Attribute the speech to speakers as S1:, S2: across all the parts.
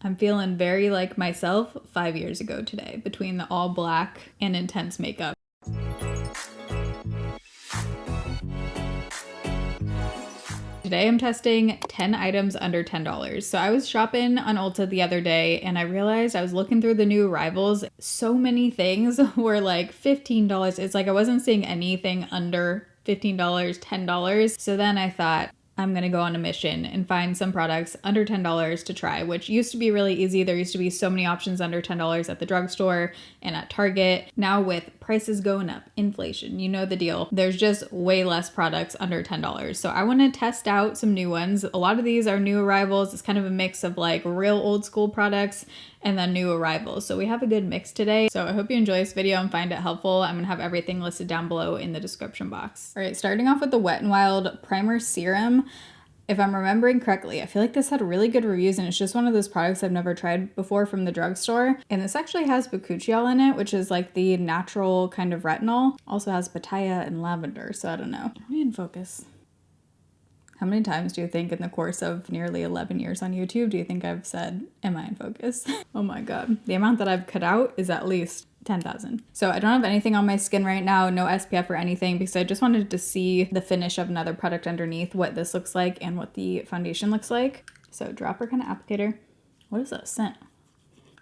S1: I'm feeling very like myself 5 years ago today between the all black and intense makeup. Today I'm testing 10 items under $10. So I was shopping on Ulta the other day and I realized I was looking through the new arrivals. So many things were like $15. It's like I wasn't seeing anything under $15, $10. So then I thought, I'm gonna go on a mission and find some products under $10 to try, which used to be really easy. There used to be so many options under $10 at the drugstore and at Target. Now with prices going up, inflation, you know the deal. There's just way less products under $10. So I wanna test out some new ones. A lot of these are new arrivals. It's kind of a mix of like real old school products and then new arrivals. So we have a good mix today. So I hope you enjoy this video and find it helpful. I'm gonna have everything listed down below in the description box. All right, starting off with the Wet n Wild Primer Serum. If I'm remembering correctly, I feel like this had really good reviews and it's just one of those products I've never tried before from the drugstore. And this actually has bakuchiol in it, which is like the natural kind of retinol. Also has pitaya and lavender, so I don't know. Are we in focus? How many times do you think in the course of nearly 11 years on YouTube do you think I've said, am I in focus? Oh my God. The amount that I've cut out is at least 10,000. So I don't have anything on my skin right now, no SPF or anything, because I just wanted to see the finish of another product underneath, what this looks like and what the foundation looks like. So dropper kind of applicator. What is that scent?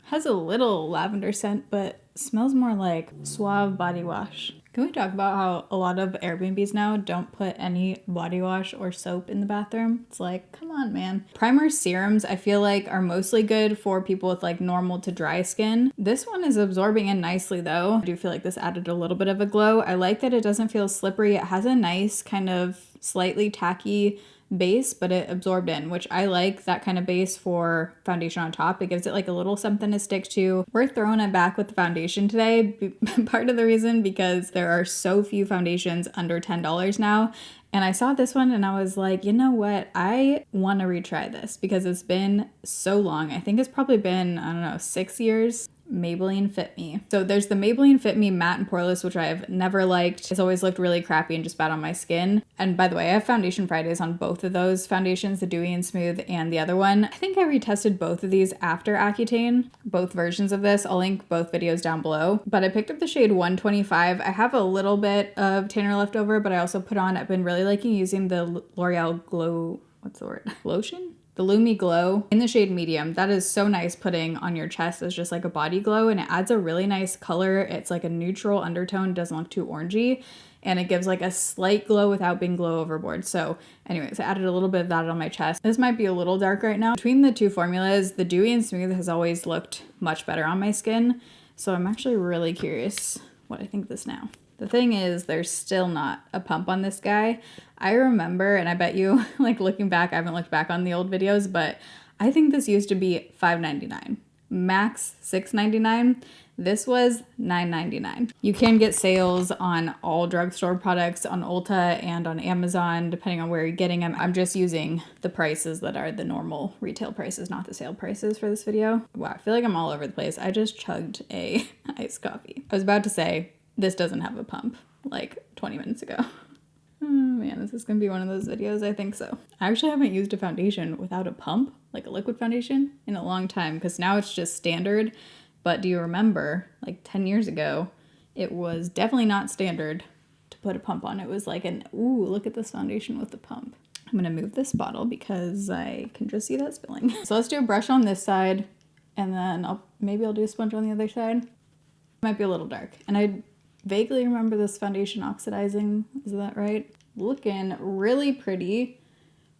S1: Has a little lavender scent, but smells more like Suave body wash. Can we talk about how a lot of Airbnbs now don't put any body wash or soap in the bathroom? It's like, come on, man. Primer serums, I feel like are mostly good for people with like normal to dry skin. This one is absorbing in nicely though. I do feel like this added a little bit of a glow. I like that it doesn't feel slippery. It has a nice kind of slightly tacky base, but it absorbed in, which I like that kind of base for foundation on top. It gives it like a little something to stick to. We're throwing it back with the foundation today. Part of the reason because there are so few foundations under $10 now. And I saw this one and I was like, you know what? I want to retry this because it's been so long. I think it's probably been, I don't know, 6 years. Maybelline Fit Me. So there's the Maybelline Fit Me Matte and Poreless, which I've never liked. It's always looked really crappy and just bad on my skin. And by the way, I have Foundation Fridays on both of those foundations, the Dewy and Smooth and the other one. I think I retested both of these after Accutane, both versions of this. I'll link both videos down below. But I picked up the shade 125. I have a little bit of tanner left over, but I also put on, I've been really liking using the L'Oreal Glow, what's the word? Lotion? The Lumi Glow in the shade medium. That is so nice putting on your chest as just like a body glow, and it adds a really nice color. It's like a neutral undertone, doesn't look too orangey, and it gives like a slight glow without being glow overboard. So anyways, I added a little bit of that on my chest. This might be a little dark right now. Between the two formulas, the Dewy and Smooth has always looked much better on my skin. So I'm actually really curious what I think of this now. The thing is, there's still not a pump on this guy. I remember, and I bet you, like looking back, I haven't looked back on the old videos, but I think this used to be $5.99. Max $6.99. This was $9.99. You can get sales on all drugstore products on Ulta and on Amazon, depending on where you're getting them. I'm just using the prices that are the normal retail prices, not the sale prices for this video. Wow, I feel like I'm all over the place. I just chugged a iced coffee. I was about to say, this doesn't have a pump, like 20 minutes ago. Oh man, this is gonna be one of those videos, I think so. I actually haven't used a foundation without a pump, like a liquid foundation, in a long time, because now it's just standard. But do you remember, like 10 years ago, it was definitely not standard to put a pump on. It was like an, ooh, look at this foundation with the pump. I'm gonna move this bottle because I can just see that spilling. So let's do a brush on this side, and then maybe I'll do a sponge on the other side. Might be a little dark, and I vaguely remember this foundation oxidizing. Is that right? Looking really pretty,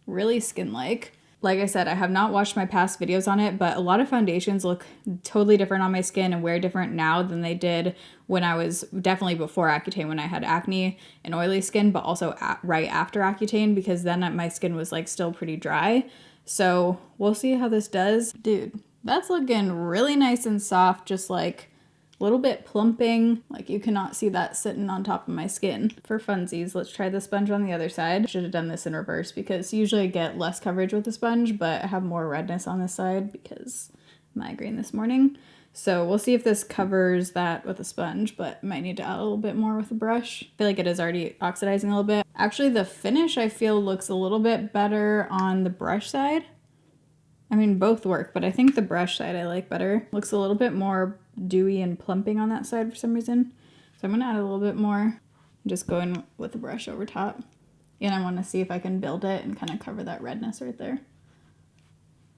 S1: really skin-like. Like I said, I have not watched my past videos on it, but a lot of foundations look totally different on my skin and wear different now than they did when I was definitely before Accutane, when I had acne and oily skin, but also right after Accutane, because then my skin was like still pretty dry. So we'll see how this does. Dude, that's looking really nice and soft, just like a little bit plumping, like you cannot see that sitting on top of my skin. For funsies, let's try the sponge on the other side. Should have done this in reverse because usually I get less coverage with the sponge, but I have more redness on this side because migraine this morning. So we'll see if this covers that with a sponge, but might need to add a little bit more with a brush. I feel like it is already oxidizing a little bit. Actually, the finish I feel looks a little bit better on the brush side. I mean, both work, but I think the brush side I like better. Looks a little bit more dewy and plumping on that side for some reason. So I'm gonna add a little bit more. Just go in with the brush over top. And I want to see if I can build it and kind of cover that redness right there.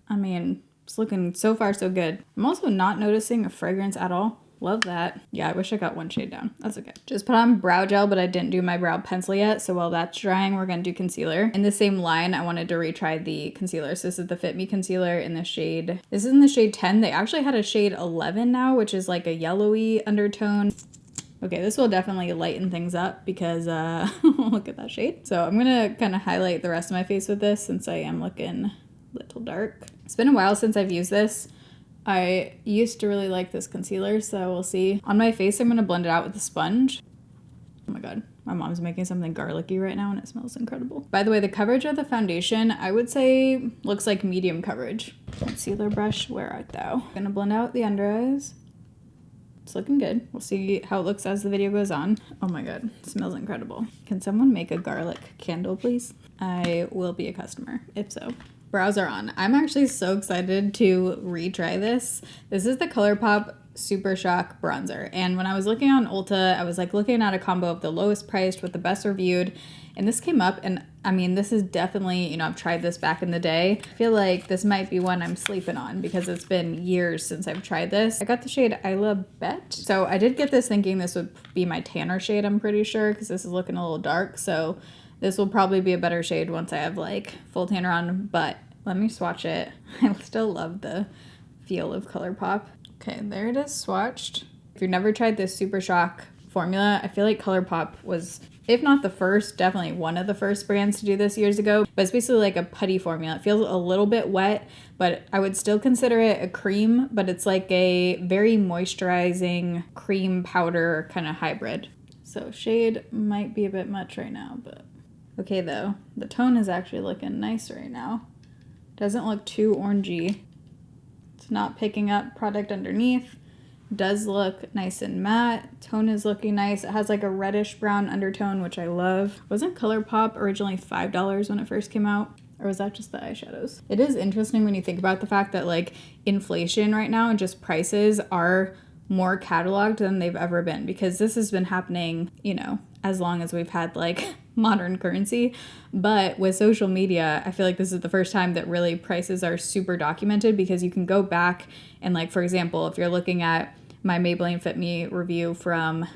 S1: I mean, it's looking so far so good. I'm also not noticing a fragrance at all. Love that. Yeah, I wish I got one shade down. That's okay. Just put on brow gel, but I didn't do my brow pencil yet. So while that's drying, we're going to do concealer. In the same line, I wanted to retry the concealer. So this is the Fit Me concealer in the shade. This is in the shade 10. They actually had a shade 11 now, which is like a yellowy undertone. Okay, this will definitely lighten things up because look at that shade. So I'm going to kind of highlight the rest of my face with this since I am looking a little dark. It's been a while since I've used this. I used to really like this concealer, so we'll see. On my face, I'm going to blend it out with a sponge. Oh my god, my mom's making something garlicky right now and it smells incredible. By the way, the coverage of the foundation, I would say looks like medium coverage. Concealer brush, where art thou? I'm gonna blend out the under eyes. It's looking good. We'll see how it looks as the video goes on. Oh my god, it smells incredible. Can someone make a garlic candle, please? I will be a customer, if so. Brows are on. I'm actually so excited to retry this. This is the ColourPop Super Shock Bronzer. And when I was looking on Ulta, I was like looking at a combo of the lowest priced with the best reviewed. And this came up and I mean, this is definitely, you know, I've tried this back in the day. I feel like this might be one I'm sleeping on because it's been years since I've tried this. I got the shade Isla Bet. So I did get this thinking this would be my tanner shade, I'm pretty sure, because this is looking a little dark. So this will probably be a better shade once I have like full tanner on, but let me swatch it. I still love the feel of ColourPop. Okay, there it is swatched. If you've never tried this Super Shock formula, I feel like ColourPop was, if not the first, definitely one of the first brands to do this years ago. But it's basically like a putty formula. It feels a little bit wet, but I would still consider it a cream, but it's like a very moisturizing cream powder kind of hybrid. So shade might be a bit much right now, but okay though. The tone is actually looking nice right now. Doesn't look too orangey. It's not picking up product underneath. Does look nice and matte. Tone is looking nice. It has like a reddish brown undertone, which I love. Wasn't ColourPop originally $5 when it first came out? Or was that just the eyeshadows? It is interesting when you think about the fact that like inflation right now and just prices are more cataloged than they've ever been, because this has been happening, you know, as long as we've had like modern currency. But with social media, I feel like this is the first time that really prices are super documented, because you can go back and like, for example, if you're looking at my Maybelline Fit Me review from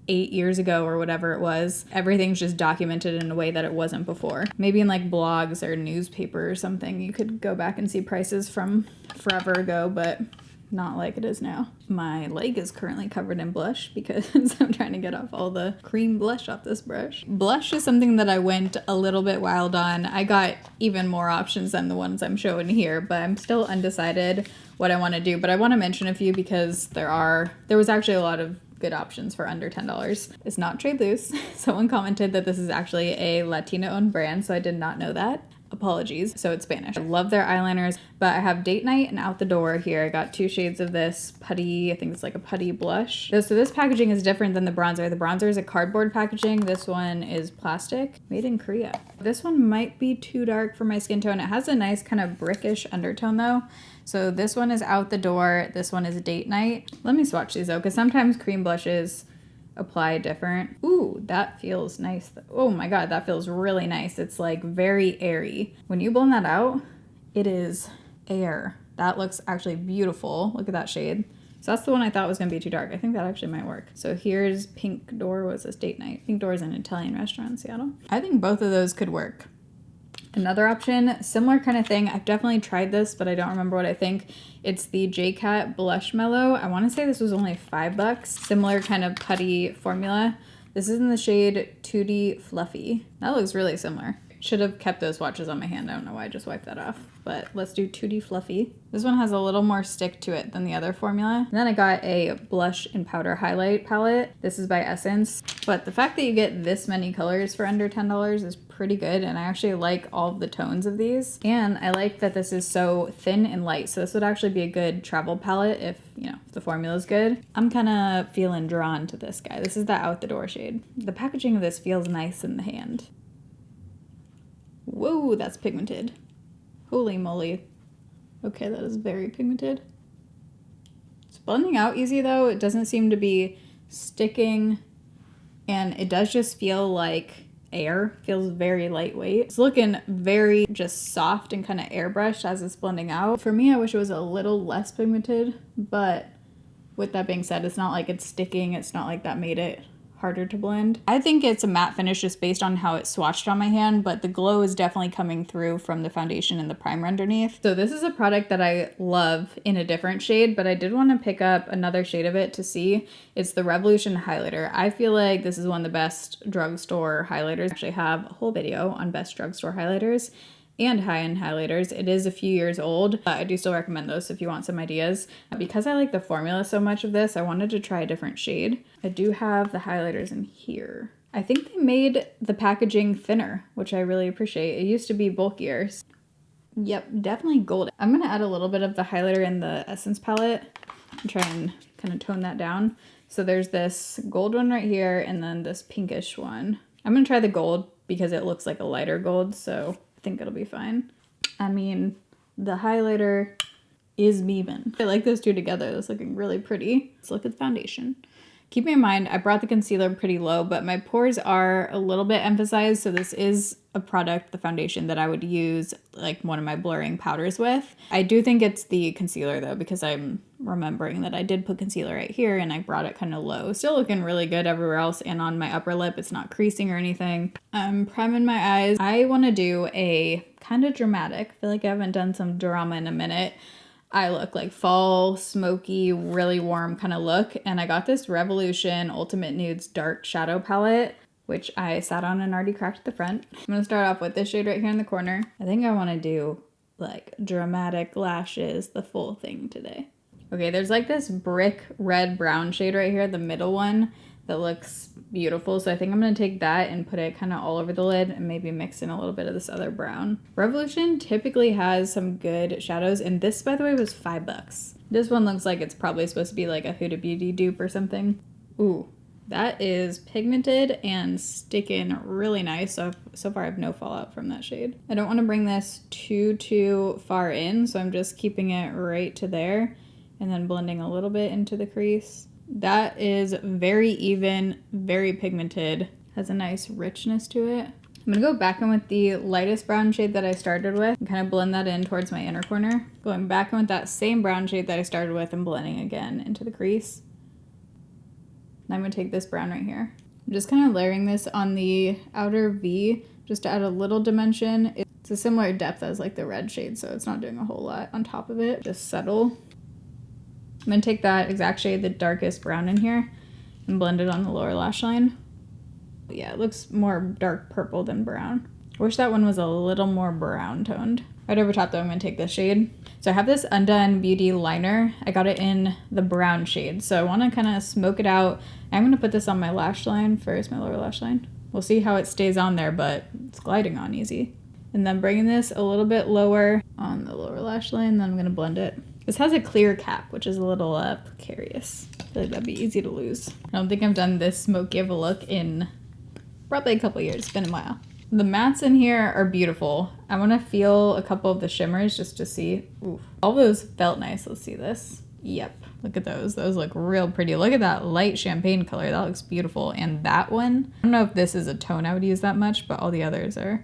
S1: 8 years ago or whatever it was, everything's just documented in a way that it wasn't before. Maybe in like blogs or newspaper or something, you could go back and see prices from forever ago, but not like it is now. My leg is currently covered in blush because I'm trying to get off all the cream blush off this brush. Blush is something that I went a little bit wild on. I got even more options than the ones I'm showing here, but I'm still undecided what I want to do. But I want to mention a few because there was actually a lot of good options for under $10. It's not Trade Loose. Someone commented that this is actually a Latina-owned brand, so I did not know that. Apologies. So it's Spanish. I love their eyeliners, but I have Date Night and Out the Door here. I got 2 shades of this putty, I think it's like a putty blush. So this packaging is different than the bronzer. The bronzer is a cardboard packaging. This one is plastic, made in Korea. This one might be too dark for my skin tone. It has a nice kind of brickish undertone though. So this one is Out the Door. This one is Date Night. Let me swatch these though, because sometimes cream blushes apply different. Ooh, that feels nice. Oh my god, that feels really nice. It's like very airy. When you blend that out, it is air. That looks actually beautiful. Look at that shade. So that's the one I thought was gonna be too dark. I think that actually might work. So here's Pink Door. What's this? Date Night. Pink Door is an Italian restaurant in Seattle. I think both of those could work. Another option, similar kind of thing. I've definitely tried this, but I don't remember what I think. It's the JCat Blush Mellow. I want to say this was only $5. Similar kind of putty formula. This is in the shade 2D Fluffy. That looks really similar. Should have kept those swatches on my hand. I don't know why I just wiped that off. But let's do 2D Fluffy. This one has a little more stick to it than the other formula. And then I got a blush and powder highlight palette. This is by Essence. But the fact that you get this many colors for under $10 is pretty good. And I actually like all of the tones of these. And I like that this is so thin and light. So this would actually be a good travel palette if, you know, if the formula is good. I'm kind of feeling drawn to this guy. This is the Out the Door shade. The packaging of this feels nice in the hand. Whoa, that's pigmented. Holy moly. Okay, that is very pigmented. It's blending out easy though. It doesn't seem to be sticking, and it does just feel like air. Feels very lightweight. It's looking very just soft and kind of airbrushed as it's blending out. For me, I wish it was a little less pigmented, but with that being said, it's not like it's sticking. It's not like that made it harder to blend. I think it's a matte finish just based on how it swatched on my hand, but the glow is definitely coming through from the foundation and the primer underneath. So this is a product that I love in a different shade, but I did want to pick up another shade of it to see. It's the Revolution highlighter. I feel like this is one of the best drugstore highlighters. I actually have a whole video on best drugstore highlighters and high-end highlighters. It is a few years old, but I do still recommend those if you want some ideas. Because I like the formula so much of this, I wanted to try a different shade. I do have the highlighters in here. I think they made the packaging thinner, which I really appreciate. It used to be bulkier. Yep, definitely gold. I'm gonna add a little bit of the highlighter in the Essence palette and try and kind of tone that down. So there's this gold one right here and then this pinkish one. I'm gonna try the gold because it looks like a lighter gold, so I think it'll be fine. I mean, the highlighter is beaming. I like those two together. That's looking really pretty. Let's look at the foundation. Keep in mind, I brought the concealer pretty low, but my pores are a little bit emphasized, so this is a product, the foundation, that I would use like one of my blurring powders with. I do think it's the concealer though, because I'm remembering that I did put concealer right here and I brought it kind of low. Still looking really good everywhere else, and on my upper lip it's not creasing or anything. I'm priming my eyes. I want to do a kind of dramatic, I feel like I haven't done some drama in a minute, eye look, like fall, smoky, really warm kind of look. And I got this Revolution Ultimate Nudes Dark Shadow Palette, which I sat on and already cracked at the front. I'm gonna start off with this shade right here in the corner. I think I want to do like dramatic lashes, the full thing today. Okay, there's like this brick red brown shade right here, the middle one, that looks beautiful. So I think I'm gonna take that and put it kind of all over the lid and maybe mix in a little bit of this other brown. Revolution typically has some good shadows, and this, by the way, was $5. This one looks like it's probably supposed to be like a Huda Beauty dupe or something. Ooh, that is pigmented and sticking really nice. So far I have no fallout from that shade. I don't want to bring this too far in, so I'm just keeping it right to there and then blending a little bit into the crease. That is very even, very pigmented, has a nice richness to it. I'm gonna go back in with the lightest brown shade that I started with and kind of blend that in towards my inner corner. Going back in with that same brown shade that I started with and blending again into the crease. And I'm gonna take this brown right here. I'm just kind of layering this on the outer V just to add a little dimension. It's a similar depth as like the red shade, so it's not doing a whole lot on top of it, just subtle. I'm gonna take that exact shade, the darkest brown in here, and blend it on the lower lash line. Yeah, it looks more dark purple than brown. I wish that one was a little more brown toned. Right over top though, I'm gonna take this shade. So I have this Undone Beauty liner. I got it in the brown shade. So I wanna kind of smoke it out. I'm gonna put this on my lash line first, my lower lash line. We'll see how it stays on there, but it's gliding on easy. And then bringing this a little bit lower on the lower lash line, then I'm gonna blend it. This has a clear cap, which is a little precarious. I feel like that'd be easy to lose. I don't think I've done this smoky of a look in probably a couple years. It's been a while. The mattes in here are beautiful. I want to feel a couple of the shimmers just to see. Ooh, all those felt nice. Let's see this. Yep, look at those. Those look real pretty. Look at that light champagne color. That looks beautiful. And that one, I don't know if this is a tone I would use that much, but all the others are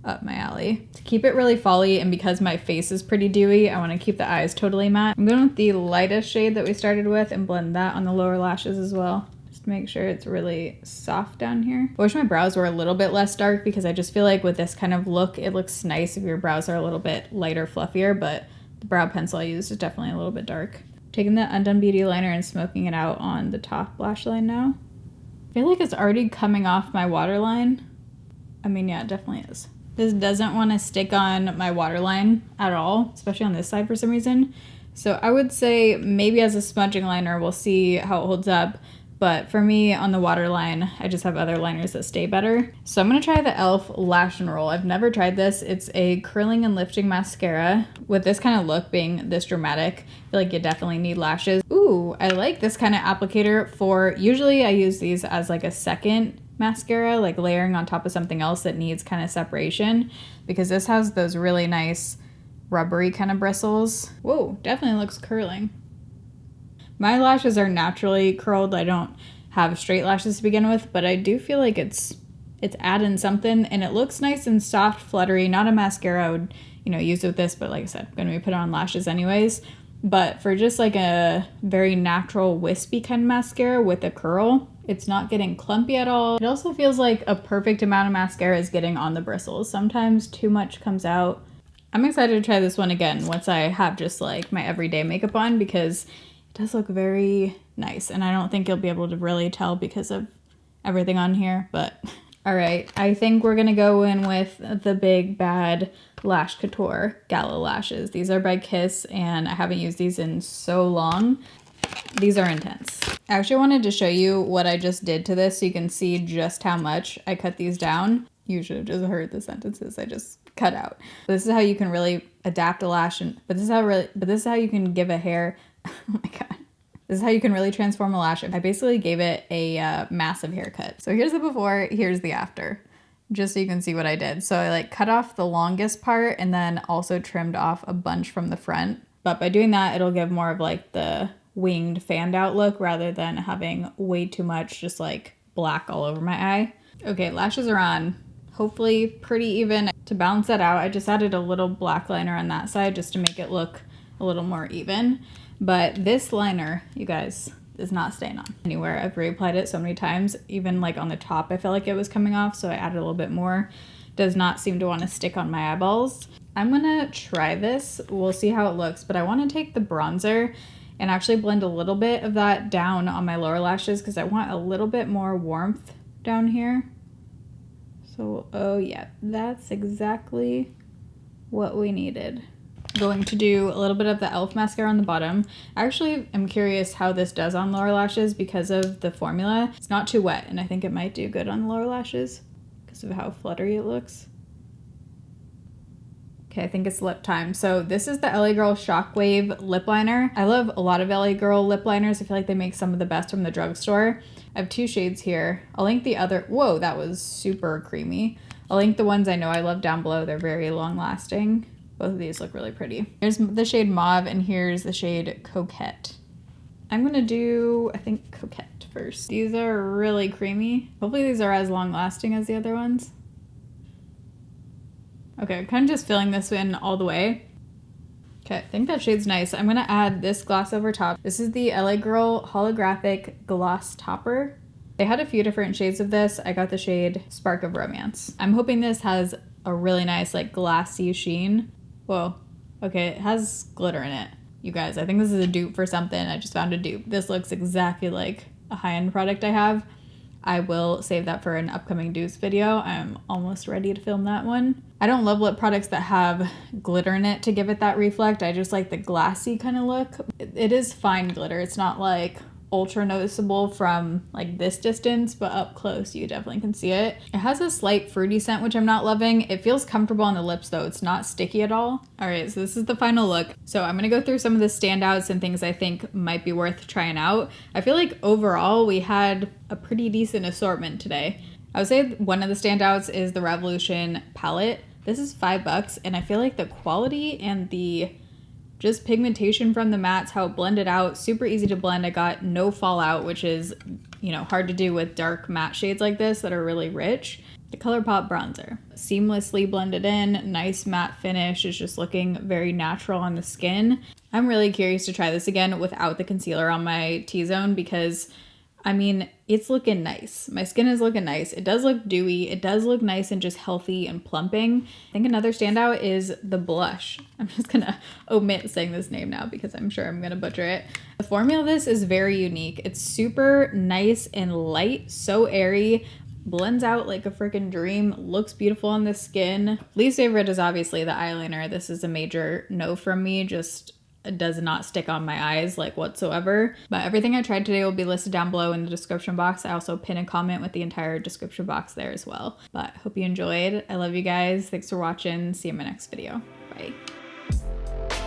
S1: up my alley. To keep it really fall-y, and because my face is pretty dewy, I want to keep the eyes totally matte. I'm going with the lightest shade that we started with and blend that on the lower lashes as well. Just to make sure it's really soft down here. I wish my brows were a little bit less dark, because I just feel like with this kind of look, it looks nice if your brows are a little bit lighter, fluffier, but the brow pencil I used is definitely a little bit dark. Taking the Undone Beauty liner and smoking it out on the top lash line now. I feel like it's already coming off my waterline. I mean, yeah, it definitely is. This doesn't want to stick on my waterline at all, especially on this side for some reason. So I would say maybe as a smudging liner, we'll see how it holds up. But for me, on the waterline, I just have other liners that stay better. So I'm going to try the e.l.f. Lash and Roll. I've never tried this. It's a curling and lifting mascara. With this kind of look being this dramatic, I feel like you definitely need lashes. Ooh, I like this kind of applicator for, usually I use these as like a second mascara, like layering on top of something else that needs kind of separation, because this has those really nice rubbery kind of bristles. Whoa, definitely looks curling. My lashes are naturally curled. I don't have straight lashes to begin with, but I do feel like it's adding something, and it looks nice and soft, fluttery. Not a mascara I would, use with this, but like I said, I'm going to be putting on lashes anyways. But for just like a very natural wispy kind of mascara with a curl, it's not getting clumpy at all. It also feels like a perfect amount of mascara is getting on the bristles. Sometimes too much comes out. I'm excited to try this one again once I have just like my everyday makeup on, because it does look very nice, and I don't think you'll be able to really tell because of everything on here, but all right, I think we're gonna go in with the Big Bad Lash Couture Gala Lashes. These are by Kiss, and I haven't used these in so long. These are intense. I actually wanted to show you what I just did to this so you can see just how much I cut these down. You should have just heard the sentences I just cut out. This is how you can really adapt a lash, but this is how you can give a hair. Oh my god. This is how you can really transform a lash. I basically gave it a massive haircut. So here's the before, here's the after, just so you can see what I did. So I like cut off the longest part and then also trimmed off a bunch from the front. But by doing that, it'll give more of like the winged fanned out look rather than having way too much just like black all over my eye. Okay, lashes are on. Hopefully pretty even. To balance that out, I just added a little black liner on that side just to make it look a little more even. But this liner, you guys, is not staying on anywhere. I've reapplied it so many times. Even like on the top, I felt like it was coming off, so I added a little bit more. Does not seem to want to stick on my eyeballs. I'm gonna try this. We'll see how it looks, but I want to take the bronzer and actually blend a little bit of that down on my lower lashes because I want a little bit more warmth down here. So, oh yeah, that's exactly what we needed. Going to do a little bit of the e.l.f. mascara on the bottom. I actually am curious how this does on lower lashes because of the formula. It's not too wet, and I think it might do good on the lower lashes because of how fluttery it looks. Okay, I think it's lip time. So this is the LA Girl Shockwave lip liner. I love a lot of LA Girl lip liners. I feel like they make some of the best from the drugstore. I have two shades here. I'll link the other. Whoa, that was super creamy. I'll link the ones I know I love down below. They're very long lasting. Both of these look really pretty. Here's the shade Mauve and here's the shade Coquette. I'm gonna do, I think, Coquette first. These are really creamy. Hopefully these are as long lasting as the other ones. Okay, I'm kind of just filling this in all the way. Okay, I think that shade's nice. I'm gonna add this gloss over top. This is the LA Girl Holographic Gloss Topper. They had a few different shades of this. I got the shade Spark of Romance. I'm hoping this has a really nice like glassy sheen. Whoa, okay, it has glitter in it. You guys, I think this is a dupe for something. I just found a dupe. This looks exactly like a high-end product I have. I will save that for an upcoming dupes video. I'm almost ready to film that one. I don't love lip products that have glitter in it to give it that reflect. I just like the glassy kind of look. It is fine glitter. It's not like ultra noticeable from like this distance, but up close you definitely can see it. It has a slight fruity scent, which I'm not loving. It feels comfortable on the lips though. It's not sticky at all. All right, so this is the final look. So I'm gonna go through some of the standouts and things I think might be worth trying out. I feel like overall we had a pretty decent assortment today. I would say one of the standouts is the Revolution palette. This is $5 and I feel like the quality and the just pigmentation from the mattes, how it blended out, super easy to blend. I got no fallout, which is, hard to do with dark matte shades like this that are really rich. The ColourPop bronzer, seamlessly blended in, nice matte finish, is just looking very natural on the skin. I'm really curious to try this again without the concealer on my T-zone because I mean, it's looking nice. My skin is looking nice. It does look dewy. It does look nice and just healthy and plumping. I think another standout is the blush. I'm just gonna omit saying this name now because I'm sure I'm gonna butcher it. The formula of this is very unique. It's super nice and light, so airy, blends out like a freaking dream, looks beautiful on the skin. Least favorite is obviously the eyeliner. This is a major no from me. Just it does not stick on my eyes like whatsoever. But everything I tried today will be listed down below in the description box. I also pin a comment with the entire description box there as well. But hope you enjoyed. I love you guys. Thanks for watching. See you in my next video. Bye.